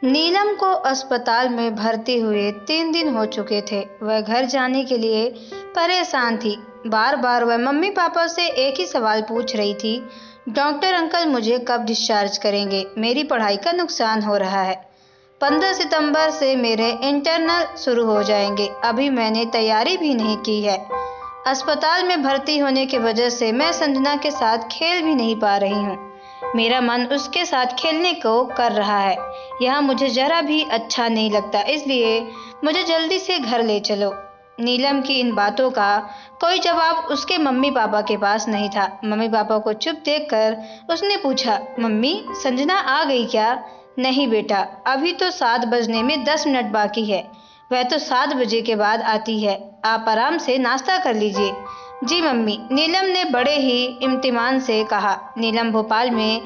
नीलम को अस्पताल में भर्ती हुए 3 दिन हो चुके थे। वह घर जाने के लिए परेशान थी। बार बार वह मम्मी पापा से एक ही सवाल पूछ रही थी, डॉक्टर अंकल मुझे कब डिस्चार्ज करेंगे? मेरी पढ़ाई का नुकसान हो रहा है। 15 सितंबर से मेरे इंटरनल शुरू हो जाएंगे। अभी मैंने तैयारी भी नहीं की है। अस्पताल में भर्ती होने की वजह से मैं संजना के साथ खेल भी नहीं पा रही हूँ। मेरा मन उसके साथ खेलने को कर रहा है। यहाँ मुझे जरा भी अच्छा नहीं लगता, इसलिए मुझे जल्दी से घर ले चलो। नीलम की इन बातों का कोई जवाब उसके मम्मी पापा के पास नहीं था। मम्मी पापा को चुप देखकर उसने पूछा, मम्मी संजना आ गई क्या? नहीं बेटा, अभी तो 7 बजने में 10 मिनट बाकी है। वह तो 7 बजे के बाद आती है। आप आराम से नाश्ता कर लीजिए। जी मम्मी, नीलम ने बड़े ही इम्तिमान से कहा। नीलम भोपाल में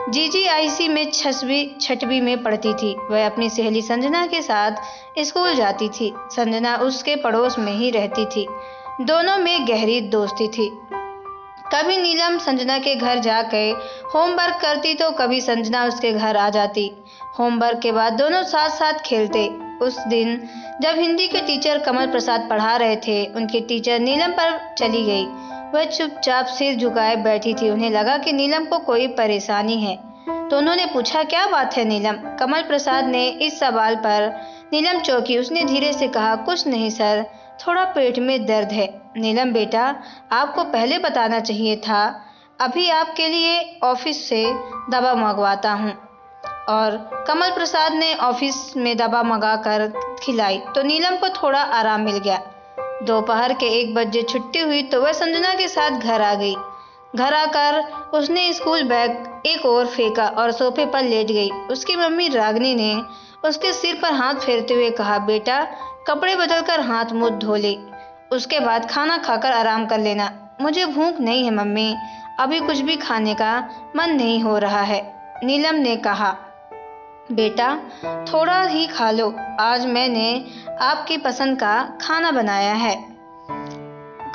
जीजीआईसी में 6वीं में पढ़ती थी। वह अपनी सहेली संजना के साथ स्कूल जाती थी। संजना उसके पड़ोस में ही रहती थी। दोनों में गहरी दोस्ती थी। कभी नीलम संजना के घर जाकर होमवर्क करती तो कभी संजना उसके घर आ जाती। होमवर्क के बाद दोनों साथ साथ खेलते। उस दिन जब हिंदी के टीचर कमल प्रसाद पढ़ा रहे थे, उनकी टीचर नीलम पर चली गई। वह चुपचाप सिर झुकाए बैठी थी। उन्हें लगा कि नीलम को कोई परेशानी है, तो उन्होंने पूछा, क्या बात है नीलम? कमल प्रसाद ने इस सवाल पर नीलम चौंकी। उसने धीरे से कहा, कुछ नहीं सर, थोड़ा पेट में दर्द है। नीलम बेटा, आपको पहले बताना चाहिए था। अभी आपके लिए ऑफिस से दवा मंगवाता हूँ। और कमल प्रसाद ने ऑफिस में दवा मंगाकर खिलाई तो नीलम को थोड़ा आराम मिल गया। दोपहर के 1 बजे छुट्टी हुई तो वह संजना के साथ घर आ गई। घर आकर उसने स्कूल बैग एक ओर फेंका और सोफे पर लेट गई। उसकी मम्मी रागिनी ने उसके सिर पर हाथ फेरते हुए कहा, बेटा कपड़े बदलकर हाथ मुंह धो ले, उसके बाद खाना खाकर आराम कर लेना। मुझे भूख नहीं है मम्मी, अभी कुछ भी खाने का मन नहीं हो रहा है। नीलम ने कहा, बेटा थोड़ा ही खा लो, आज मैंने आपकी पसंद का खाना बनाया है।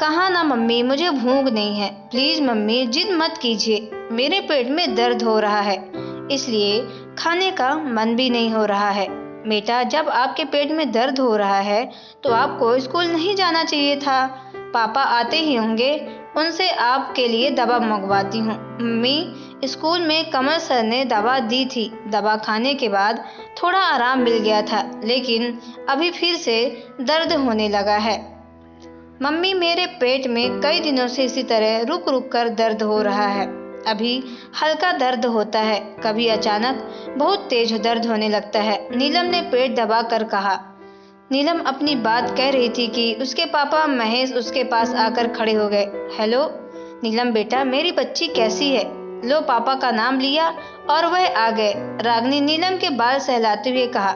कहा ना मम्मी, मुझे भूख नहीं है। प्लीज मम्मी जिद मत कीजिए, मेरे पेट में दर्द हो रहा है, इसलिए खाने का मन भी नहीं हो रहा है। बेटा जब आपके पेट में दर्द हो रहा है तो आपको स्कूल नहीं जाना चाहिए था। पापा आते ही होंगे, उनसे आपके लिए दवा मंगवाती हूँ। मम्मी स्कूल में कमल सर ने दवा दी थी। दवा खाने के बाद थोड़ा आराम मिल गया था, लेकिन अभी फिर से दर्द होने लगा है। मम्मी मेरे पेट में कई दिनों से इसी तरह रुक रुक कर दर्द हो रहा है। अभी हल्का दर्द होता है, कभी अचानक बहुत तेज दर्द होने लगता है। नीलम ने पेट दबा कर कहा। नीलम अपनी बात कह रही थी कि उसके पापा महेश उसके पास आकर खड़े हो गए। हेलो नीलम बेटा, मेरी बच्ची कैसी है? लो पापा का नाम लिया और वह आ गए। रागिनी नीलम के बाल सहलाते हुए कहा,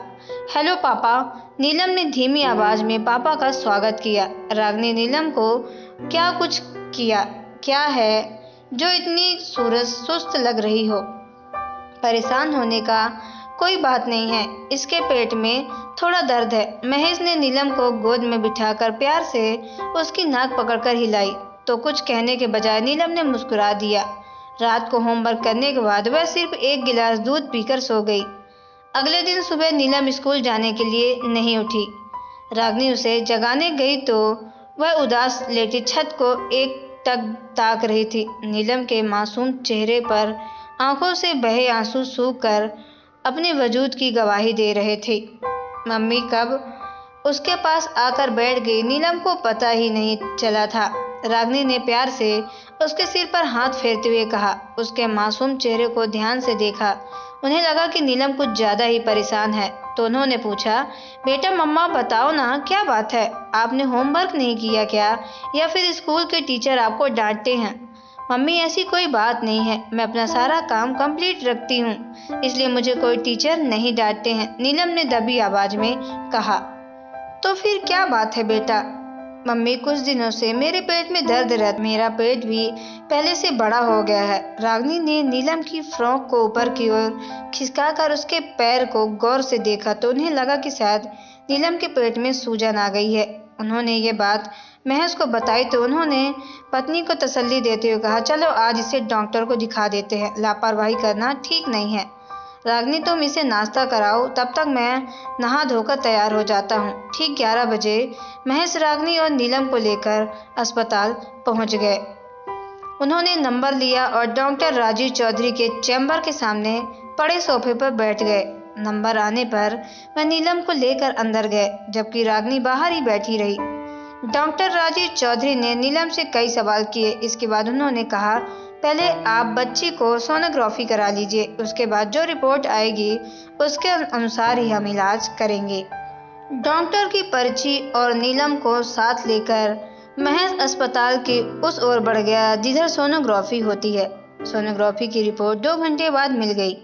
हेलो पापा। नीलम ने धीमी आवाज में पापा का स्वागत किया। रागिनी नीलम को, क्या है जो इतनी सुस्त लग रही हो? परेशान होने का कोई बात नहीं है, इसके पेट में थोड़ा दर्द है। महेश ने नीलम को गोद में बिठाकर प्यार से उसकी नाक पकड़कर हिलाई तो कुछ कहने के बजाय नीलम ने मुस्कुरा दिया। रात को होमवर्क करने के बाद वह सिर्फ 1 गिलास दूध पीकर सो गई। अगले दिन सुबह नीलम स्कूल जाने के लिए नहीं उठी। रागिनी उसे जगाने गई तो वह उदास लेटी छत को एक टक ताक रही थी। नीलम के मासूम चेहरे पर आंखों से बहे आंसू सूख कर अपने वजूद की गवाही दे रहे थे। मम्मी कब उसके पास आकर बैठ गई, नीलम को पता ही नहीं चला था। रागिनी ने प्यार से उसके सिर पर हाथ फेरते हुए कहा। उसके मासूम चेहरे को ध्यान से देखा। उन्हें लगा कि नीलम कुछ ज्यादा ही परेशान है, तो उन्होंने पूछा, बेटा मम्मा बताओ ना, क्या बात है? आपने होमवर्क नहीं किया क्या, या फिर स्कूल के टीचर आपको डांटते हैं? मम्मी ऐसी कोई बात नहीं है, मैं अपना सारा काम कंप्लीट रखती हूँ, इसलिए मुझे कोई टीचर नहीं डांटते हैं। नीलम ने दबी आवाज में कहा। तो फिर क्या बात है बेटा? मम्मी कुछ दिनों से मेरे पेट में दर्द रहता, मेरा पेट भी पहले से बड़ा हो गया है। रागिनी ने नीलम की फ्रॉक को ऊपर की ओर खिसकाकर उसके पैर को गौर से देखा तो उन्हें लगा कि शायद नीलम के पेट में सूजन आ गई है। उन्होंने ये बात महेश को बताई तो उन्होंने पत्नी को तसल्ली देते हुए कहा, चलो आज इसे डॉक्टर को दिखा देते हैं, लापरवाही करना ठीक नहीं है। रागिनी तुम इसे नाश्ता कराओ, तब तक मैं नहा धोकर तैयार हो जाता हूँ। ठीक 11 बजे महेश रागिनी और नीलम को लेकर अस्पताल पहुँच गए। उन्होंने नंबर लिया और डॉक्टर राजीव चौधरी के चैम्बर के सामने पड़े सोफे पर बैठ गए। नंबर आने पर वह नीलम को लेकर अंदर गए, जबकि रागिनी बाहर ही बैठी रही। डॉक्टर राजीव चौधरी ने नीलम से कई सवाल किए। इसके बाद उन्होंने कहा, पहले आप बच्ची को सोनोग्राफी करा लीजिए, उसके बाद जो रिपोर्ट आएगी उसके अनुसार ही हम इलाज करेंगे। डॉक्टर की पर्ची और नीलम को साथ लेकर महेश अस्पताल के उस ओर बढ़ गया जिधर सोनोग्राफी होती है। सोनोग्राफी की रिपोर्ट 2 घंटे बाद मिल गई।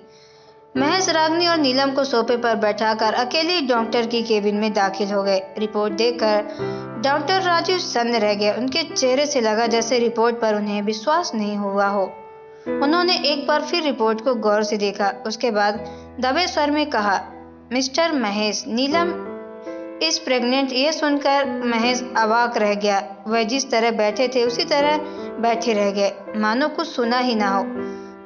महेश रागिनी और नीलम को सोफे पर बैठाकर अकेले डॉक्टर की केबिन में दाखिल हो गए। रिपोर्ट देखकर डॉक्टर राजीव सन्न रह गए। उनके चेहरे से लगा जैसे रिपोर्ट पर उन्हें विश्वास नहीं हुआ हो। उन्होंने एक बार फिर रिपोर्ट को गौर से देखा, उसके बाद दबे स्वर में कहा, मिस्टर महेश, नीलम इस प्रेग्नेंट। ये सुनकर महेश अवाक रह गया। वह जिस तरह बैठे थे उसी तरह बैठे रह गए, मानो कुछ सुना ही ना हो।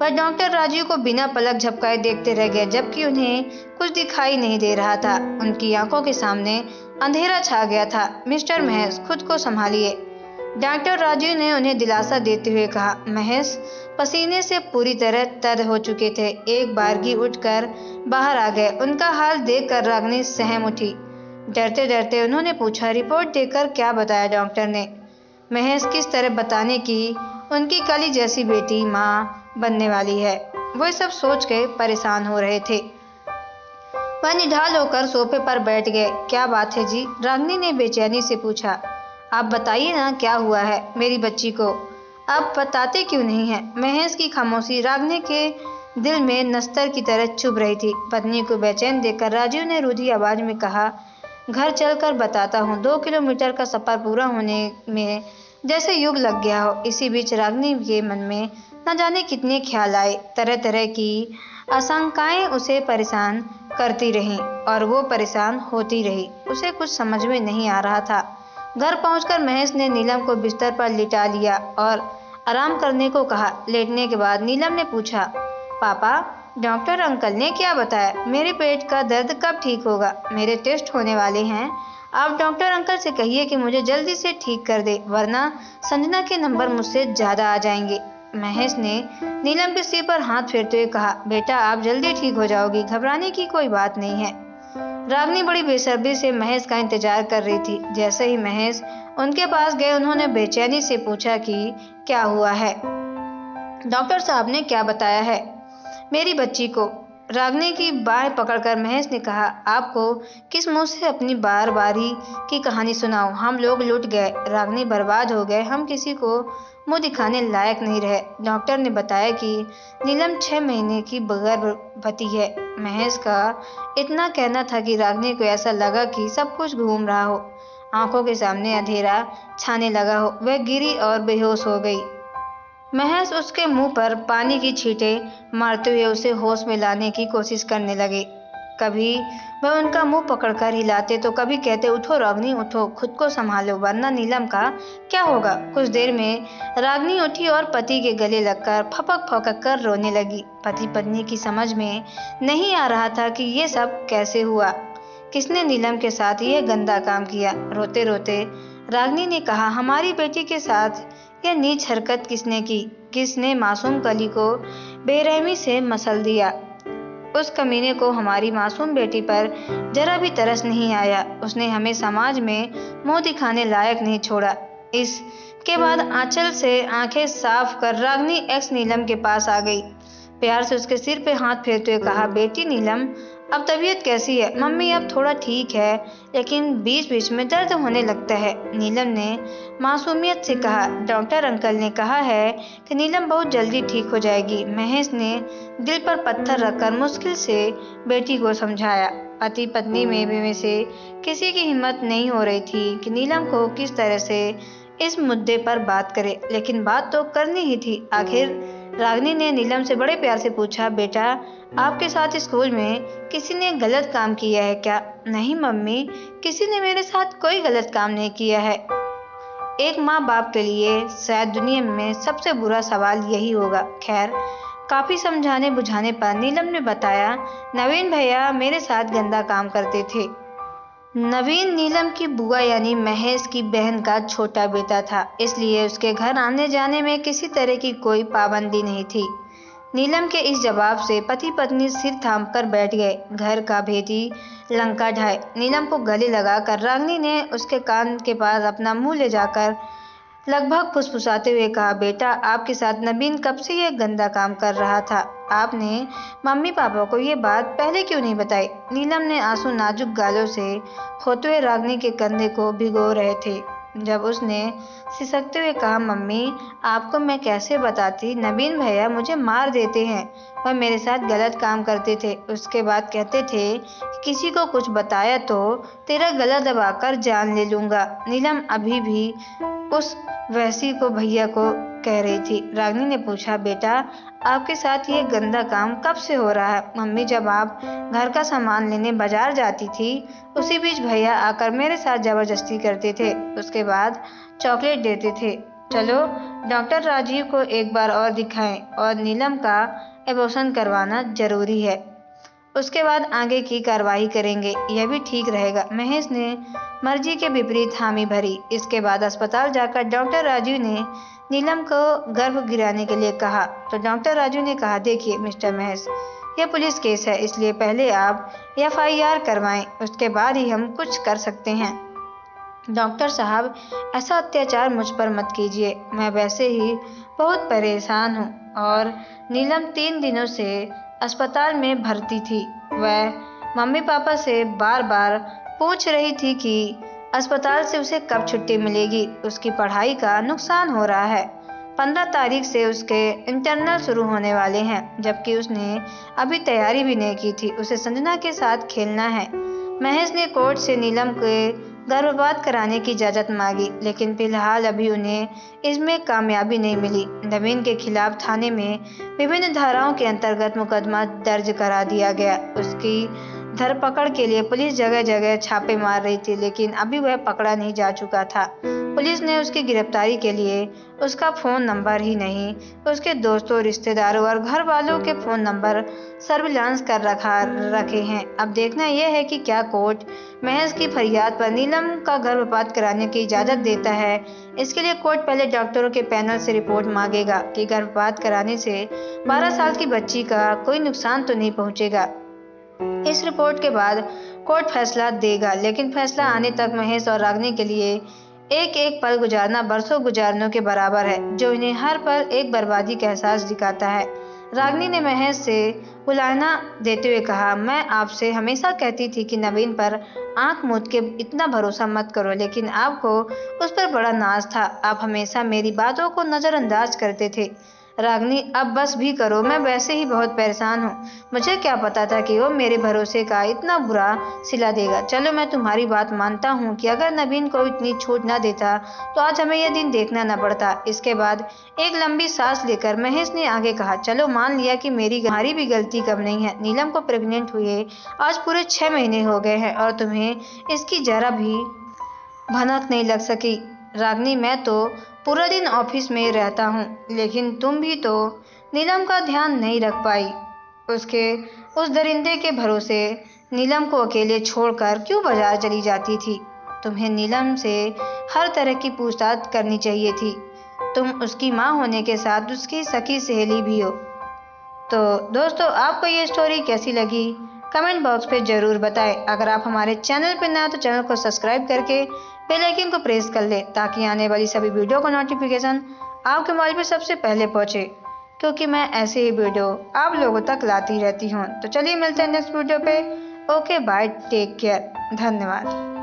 वह डॉक्टर राजीव को बिना पलक झपकाए देखते रह गए, जबकि उन्हें कुछ दिखाई नहीं दे रहा था। उनकी आंखों के सामने अंधेरा छा गया था। मिस्टर महेश, खुद को संभालिए, डॉक्टर राजीव ने उन्हें दिलासा देते हुए कहा। महेश पसीने से पूरी तरह तर हो चुके थे। एक बारगी उठकर बाहर आ गए। उनका हाल देखकर रागिनी सहम उठी। डरते डरते उन्होंने पूछा, रिपोर्ट देखकर क्या बताया डॉक्टर ने? महेश किस तरह बताने की उनकी कली जैसी बेटी माँ बनने वाली है, वो सब सोच के परेशान हो रहे थे। वह निढाल होकर सोफे पर बैठ गए। क्या बात है जी? रागिनी ने बेचैनी से पूछा। आप बताइए ना, क्या हुआ है मेरी बच्ची को? आप बताते क्यों नहीं हैं? महेश की खामोशी रागिनी के दिल में नस्तर की तरह चुभ रही थी। पत्नी को बेचैन देखकर राजीव ने रुधी आवाज में कहा, घर चलकर बताता हूँ। 2 किलोमीटर का सफर पूरा होने में जैसे युग लग गया हो। इसी बीच रागिनी के मन में न जाने कितने ख्याल आए। तरह तरह की आशंकाएं उसे परेशान करती रहीं और वो परेशान होती रही। उसे कुछ समझ में नहीं आ रहा था। घर पहुंचकर महेश ने नीलम को बिस्तर पर लिटा लिया और आराम करने को कहा। लेटने के बाद नीलम ने पूछा, पापा, डॉक्टर अंकल ने क्या बताया? मेरे पेट का दर्द कब ठीक होगा? मेरे टेस्ट होने वाले हैं। आप डॉक्टर अंकल से कहिए कि मुझे जल्दी से ठीक कर दे, वरना संजना के नंबर मुझसे ज़्यादा आ जाएंगे। महेश ने नीलम के सिर पर हाथ फेरते हुए कहा, बेटा, आप जल्दी ठीक हो जाओगी, घबराने की कोई बात नहीं है। रागिनी बड़ी बेसब्री से महेश का इंतजार कर रही थी। जैसे ही महेश उनके पास गए, उन्होंने बेचैनी से पूछा कि क्या हुआ है? डॉक्टर साहब ने क्या बताया है मेरी बच्ची को? रागिनी की बाहें पकड़कर महेश ने कहा, आपको किस मुंह से अपनी बारी की कहानी सुनाऊं? हम लोग लुट गए, रागिनी बर्बाद हो गए, हम किसी को मुंह दिखाने लायक नहीं रहे। डॉक्टर ने बताया कि नीलम 6 महीने की गर्भवती है। महेश का इतना कहना था कि रागिनी को ऐसा लगा कि सब कुछ घूम रहा हो, आंखों के सामने अंधेरा छाने लगा हो। वह गिरी और बेहोश हो गई। महेश उसके मुंह पर पानी की छींटें मारते हुए उसे होश में लाने की कोशिश करने लगे। कभी वह उनका मुंह पकड़कर हिलाते तो कभी कहते, उठो रागिनी, उठो, खुद को संभालो, वरना नीलम का क्या होगा? कुछ देर में रागिनी उठी और पति के गले लगकर फपक फपक कर रोने लगी। पति पत्नी की समझ में नहीं आ रहा था कि ये सब कैसे हुआ, किसने नीलम के साथ ये गंदा काम किया। रोते रोते रागिनी ने कहा, हमारी बेटी के साथ यह नीच हरकत किसने की? किसने मासूम कली को बेरहमी से मसल दिया? उस कमीने को हमारी मासूम बेटी पर जरा भी तरस नहीं आया। उसने हमें समाज में मुंह दिखाने लायक नहीं छोड़ा। इसके बाद आंचल से आंखें साफ कर रागिनी एक्स नीलम के पास आ गई। प्यार से उसके सिर पे हाथ फेरते हुए कहा, बेटी नीलम, अब तबीयत कैसी है? मम्मी अब थोड़ा ठीक है, लेकिन बीच बीच में दर्द होने लगता है। नीलम ने मासूमियत से कहा, डॉक्टर अंकल ने कहा है कि नीलम बहुत जल्दी ठीक हो जाएगी। महेश ने दिल पर पत्थर रखकर मुश्किल से बेटी को समझाया। पति पत्नी में से किसी की हिम्मत नहीं हो रही थी कि नीलम को किस तरह से इस मुद्दे पर बात करे, लेकिन बात तो करनी ही थी। आखिर रागिनी ने नीलम से बड़े प्यार से पूछा, बेटा, आपके साथ स्कूल में किसी ने गलत काम किया है क्या? नहीं मम्मी, किसी ने मेरे साथ कोई गलत काम नहीं किया है। एक माँ बाप के लिए शायद दुनिया में सबसे बुरा सवाल यही होगा। खैर, काफ़ी समझाने बुझाने पर नीलम ने बताया, नवीन भैया मेरे साथ गंदा काम करते थे। नवीन नीलम की बुआ यानी महेश की बहन का छोटा बेटा था, इसलिए उसके घर आने जाने में किसी तरह की कोई पाबंदी नहीं थी। नीलम के इस जवाब से पति पत्नी सिर थाम कर बैठ गए। घर का भेदी लंका ढाए। नीलम को गले लगाकर रागिनी ने उसके कान के पास अपना मुंह ले जाकर लगभग फुसफुसाते हुए कहा, बेटा आपके साथ नवीन कब से ये गंदा काम कर रहा था? आपने मम्मी पापा को ये बात पहले क्यों नहीं बताई? नीलम ने आंसू नाजुक गालों से होते हुए रागिनी के कंधे को भिगो रहे थे। जब उसने सिसकते हुए कहा, मम्मी आपको मैं कैसे बताती, नवीन भैया मुझे मार देते हैं, वह मेरे साथ गलत काम करते थे। उसके बाद कहते थे कि किसी को कुछ बताया तो तेरा गला दबाकर जान ले लूंगा। नीलम अभी भी उस वैसी को भैया को कह रही थी। रागिनी ने पूछा, बेटा आपके साथ ये गंदा काम कब से हो रहा है? मम्मी जब आप घर का सामान लेने बाजार जाती थी, उसी बीच भैया आकर मेरे साथ जबरदस्ती करते थे, उसके बाद चॉकलेट देते थे। चलो डॉक्टर राजीव को एक बार और दिखाएं और नीलम का एबॉर्शन करवाना जरूरी है, उसके बाद आगे की कार्रवाई करेंगे, यह भी ठीक रहेगा। महेश ने मर्जी के विपरीत हामी भरी। इसके बाद अस्पताल जाकर डॉक्टर राजू ने नीलम को गर्भ गिराने के लिए कहा तो डॉक्टर राजू ने कहा, देखिए मिस्टर महेश, यह पुलिस केस है, इसलिए पहले आप FIR करवाएं, उसके बाद ही हम कुछ कर सकते हैं। डॉक्टर साहब ऐसा अत्याचार मुझ पर मत कीजिए, मैं वैसे ही बहुत परेशान हूँ। और नीलम 3 दिनों से अस्पताल में भर्ती थी। वह मम्मी पापा से बार बार पूछ रही थी कि अस्पताल से उसे कब छुट्टी मिलेगी। उसकी पढ़ाई का नुकसान हो रहा है। 15 तारीख से उसके इंटरनल शुरू होने वाले हैं, जबकि उसने अभी तैयारी भी नहीं की थी। उसे संजना के साथ खेलना है। महेश ने कोर्ट से नीलम के गर्भपात कराने की इजाज़त मांगी, लेकिन फिलहाल अभी उन्हें इसमें कामयाबी नहीं मिली। नवीन के खिलाफ थाने में विभिन्न धाराओं के अंतर्गत मुकदमा दर्ज करा दिया गया। उसकी धरपकड़ के लिए पुलिस जगह जगह छापे मार रही थी, लेकिन अभी वह पकड़ा नहीं जा चुका था। पुलिस ने उसकी गिरफ्तारी के लिए उसका फ़ोन नंबर ही नहीं, उसके दोस्तों, रिश्तेदारों और घर वालों के फ़ोन नंबर सर्विलांस कर रखे हैं। अब देखना यह है कि क्या कोर्ट महेश की फरियाद पर नीलम का गर्भपात कराने की इजाज़त देता है। इसके लिए कोर्ट पहले डॉक्टरों के पैनल से रिपोर्ट मांगेगा कि गर्भपात कराने से 12 साल की बच्ची का कोई नुकसान तो नहीं पहुंचेगा। इस रिपोर्ट के बाद कोर्ट फैसला देगा, लेकिन फैसला आने तक महेश और रागिनी के लिए एक एक पल गुजारना बरसों गुजारनों के बराबर है, जो इन्हें हर पल एक बर्बादी का एहसास दिखाता है। रागिनी ने महेश से बुलाना देते हुए कहा, मैं आपसे हमेशा कहती थी कि नवीन पर आंख मूंद के इतना भरोसा मत करो, लेकिन आपको उस पर बड़ा नाज था। आप हमेशा मेरी बातों को नज़रअंदाज करते थे। रागिनी अब बस भी करो, मैं वैसे ही बहुत परेशान हूँ। मुझे क्या पता था कि वो मेरे भरोसे का इतना बुरा सिला देगा। चलो मैं तुम्हारी बात मानता हूँ कि अगर नवीन को इतनी छूट ना देता तो आज हमें यह दिन देखना न पड़ता। इसके बाद एक लंबी सांस लेकर महेश ने आगे कहा, चलो मान लिया कि हमारी भी गलती कम नहीं है। नीलम को प्रेग्नेंट हुए आज पूरे 6 महीने हो गए हैं और तुम्हें इसकी जरा भी भनक नहीं लग सकी। रागिनी मैं तो पूरा दिन ऑफिस में रहता हूँ, लेकिन तुम भी तो नीलम का ध्यान नहीं रख पाई। उसके उस दरिंदे के भरोसे नीलम को अकेले छोड़कर क्यों बाजार चली जाती थी? तुम्हें नीलम से हर तरह की पूछताछ करनी चाहिए थी। तुम उसकी माँ होने के साथ उसकी सखी सहेली भी हो। तो दोस्तों, आपको ये स्टोरी कैसी लगी कमेंट बॉक्स पे ज़रूर बताएं। अगर आप हमारे चैनल पर नए तो चैनल को सब्सक्राइब करके बेल आइकन को प्रेस कर लें, ताकि आने वाली सभी वीडियो का नोटिफिकेशन आपके मोबाइल पर सबसे पहले पहुंचे, क्योंकि मैं ऐसे ही वीडियो आप लोगों तक लाती रहती हूं। तो चलिए मिलते हैं नेक्स्ट वीडियो पे। ओके बाय, टेक केयर, धन्यवाद।